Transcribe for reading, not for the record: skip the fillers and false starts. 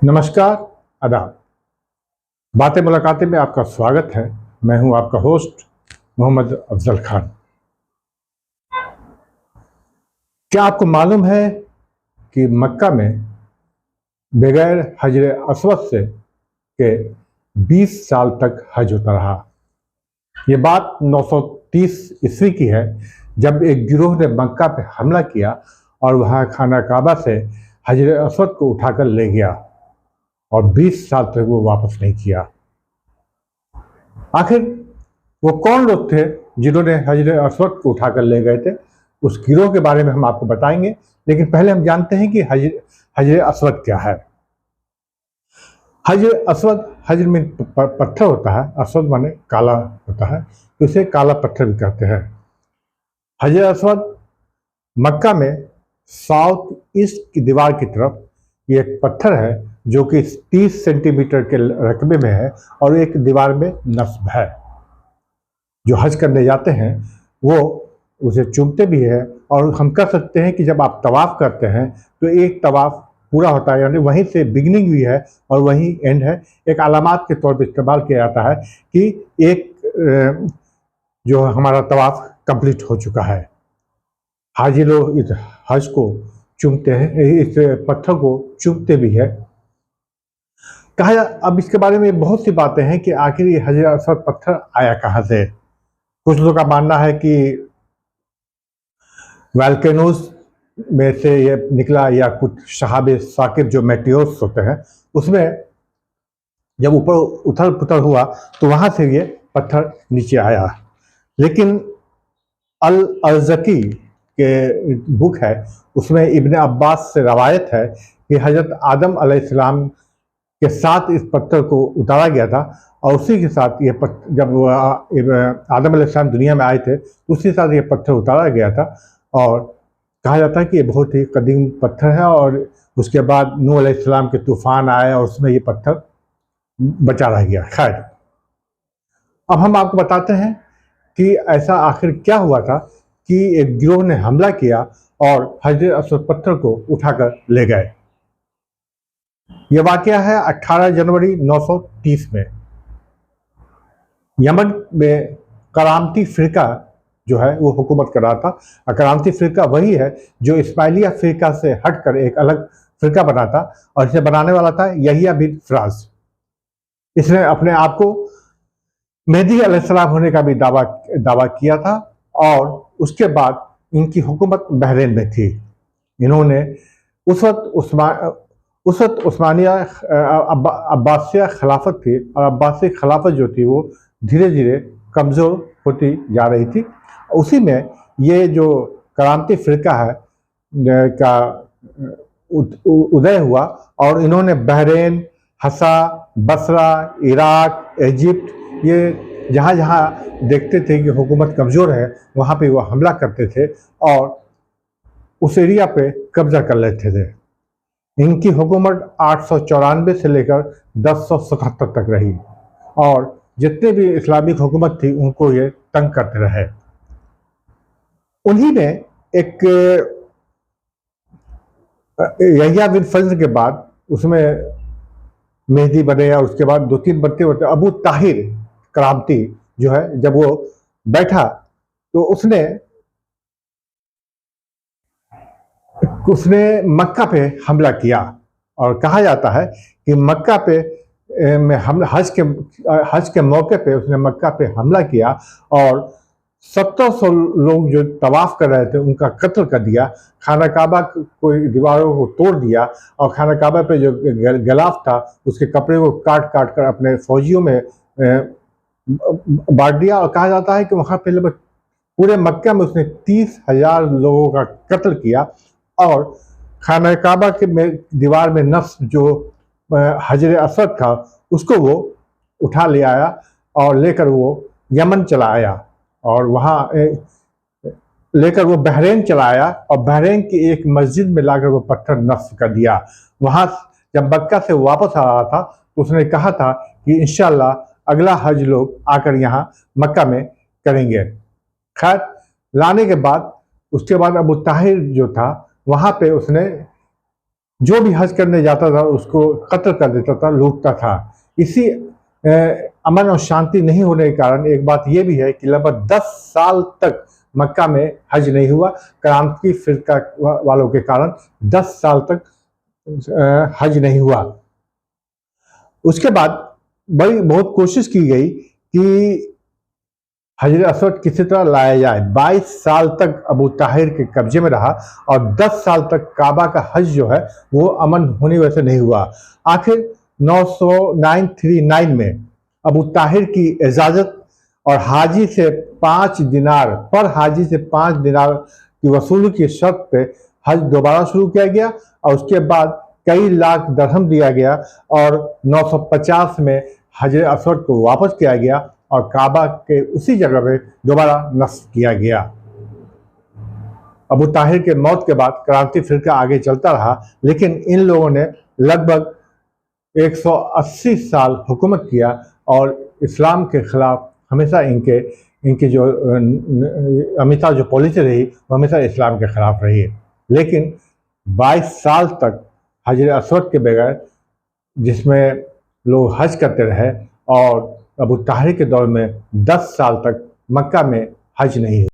नमस्कार, आदाब। बातें मुलाकातें में आपका स्वागत है। मैं हूं आपका होस्ट मोहम्मद अफजल खान। क्या आपको मालूम है कि मक्का में बगैर हजर अस्वद से के 20 साल तक हज होता रहा। ये बात 930 ईस्वी की है, जब एक गिरोह ने मक्का पे हमला किया और वहाँ खाना काबा से हजर अस्वद को उठाकर ले गया और 20 साल तक वो वापस नहीं किया। आखिर वो कौन लोग थे जिन्होंने हजर अस्वद को उठाकर ले गए थे? उस गिरोह के बारे में हम आपको बताएंगे, लेकिन पहले हम जानते हैं कि हजर अस्वद क्या है। हजर अस्वद, हजर में पत्थर होता है, अस्वद माने काला होता है, तो इसे काला पत्थर भी कहते हैं। हजर अस्वद मक्का में साउथ ईस्ट की दीवार की तरफ ये एक पत्थर है जो कि 30 सेंटीमीटर के रकबे में है और एक दीवार में नस्ब है। जो हज करने जाते हैं वो उसे चूमते भी है, और हम कह सकते हैं कि जब आप तवाफ़ करते हैं तो एक तवाफ़ पूरा होता है, यानी वहीं से बिगिनिंग भी है और वहीं एंड है। एक अलामात के तौर पर इस्तेमाल किया जाता है कि एक जो हमारा तवाफ़ कंप्लीट हो चुका है। हाजी लोग इस हज को चूमते हैं, इस पत्थर को चूमते भी है। अब इसके बारे में बहुत सी बातें हैं कि आखिर ये हजर अस्वद पत्थर आया कहाँ से। कुछ लोगों का मानना है कि वोल्केनोज में से ये निकला, या कुछ शहाब साकिब जो मेटियोर्स होते हैं उसमें जब ऊपर उथल पुथल हुआ तो वहाँ से ये पत्थर नीचे आया। लेकिन अल अर्ज़की के बुक है, उसमें इब्ने अब्बास से रवायत है कि हज़रत आदम अलैहिस्सलाम के साथ इस पत्थर को उतारा गया था, और उसी के साथ ये जब आदम अलैहिस्सलाम दुनिया में आए थे उसी के साथ ये पत्थर उतारा गया था। और कहा जाता है कि ये बहुत ही कदीम पत्थर है, और उसके बाद नूह अलैहिस्सलाम के तूफान आए और उसमें ये पत्थर बचा रह गया। खैर, अब हम आपको बताते हैं कि ऐसा आखिर क्या हुआ था कि एक गिरोह ने हमला किया और हजर अस्वद पत्थर को उठाकर ले गए। यह वाकया है 18 जनवरी 930 में। यमन में करामती फ़िरका जो है वो हुकूमत कर रहा था। करामती फ़िरका वही है जो इस्माइलिया फ़िरका से हटकर एक अलग फ़िरका बना था, और इसे बनाने वाला था यहिया बिन फ़राज। इसने अपने आप को मेहदी अलैहिस्सलाम होने का भी दावा किया था, और उसके बाद इनकी हुकूमत बहरीन में थी। इन्होंने उस वक्त उस्मानिया अब्बासिया खिलाफत थी, और अब्बासी खिलाफत जो थी वो धीरे धीरे कमज़ोर होती जा रही थी। उसी में ये जो करामती फ़िरका है का उदय हुआ, और इन्होंने बहरीन, हसा, बसरा, इराक, इजिप्ट, ये जहाँ जहाँ देखते थे कि हुकूमत कमज़ोर है वहाँ पे वो हमला करते थे और उस एरिया पे कब्जा कर लेते थे। इनकी हुकूमत 894 से लेकर 1077 तक रही, और जितने भी इस्लामिक हुकूमत थी उनको ये तंग करते रहे। उन्हीं ने एक यहिया बिन फजल के बाद उसमें मेहदी बने, और उसके बाद 2-3 बनते होते अबू ताहिर करामती जो है, जब वो बैठा तो उसने मक्का पे हमला किया। और कहा जाता है कि मक्का पे में हम हज के मौके पे उसने मक्का पे हमला किया, और 1700 लोग जो तवाफ़ कर रहे थे उनका कत्ल कर दिया। खाना काबा कोई दीवारों को तोड़ दिया, और खाना काबा पे जो गिलाफ था उसके कपड़े को काट काट कर अपने फौजियों में बांट दिया। और कहा जाता है कि वहाँ पे लगभग पूरे मक्का में उसने 30,000 लोगों का कत्ल किया, और खाना काबा के दीवार में नस्ब जो हजर अस्वद था उसको वो उठा ले आया और लेकर वो यमन चला आया, और वहाँ लेकर वो बहरीन चला आया, और बहरीन की एक मस्जिद में लाकर वो पत्थर नस्ब कर दिया। वहाँ जब मक्का से वापस आ रहा था तो उसने कहा था कि इंशाअल्लाह अगला हज लोग आकर यहाँ मक्का में करेंगे। खैर, लाने के बाद उसके बाद अबू ताहिर जो था वहाँ पे उसने जो भी हज करने जाता था उसको कत्ल कर देता था, लूटता था। इसी अमन और शांति नहीं होने के कारण एक बात यह भी है कि लगभग 10 साल तक मक्का में हज नहीं हुआ। क्रांति फिरका वालों के कारण 10 साल तक हज नहीं हुआ। उसके बाद बहुत कोशिश की गई कि हजर असवद किसी तरह लाया जाए। 22 साल तक अबू ताहिर के कब्जे में रहा और 10 साल तक काबा का हज जो है वो अमन होने वैसे नहीं हुआ। आखिर 939 में अबू ताहिर की इजाज़त और हाजी से 5 दिनार की वसूली की शर्त पे हज दोबारा शुरू किया गया और उसके बाद कई लाख दरहम दिया गया और 950 में हजर असवद को वापस किया गया और काबा के उसी जगह पे दोबारा नस्ब किया गया। अबू ताहिर के मौत के बाद क्रांति फिरका आगे चलता रहा, लेकिन इन लोगों ने लगभग 180 साल हुकूमत किया और इस्लाम के खिलाफ हमेशा इनके जो हमेशा जो पॉलिसी रही वो हमेशा इस्लाम के खिलाफ रही। लेकिन 22 साल तक हजर असवद के बगैर जिसमें लोग हज करते रहे और अबू ताहिर के दौर में 10 साल तक मक्का में हज नहीं हुआ।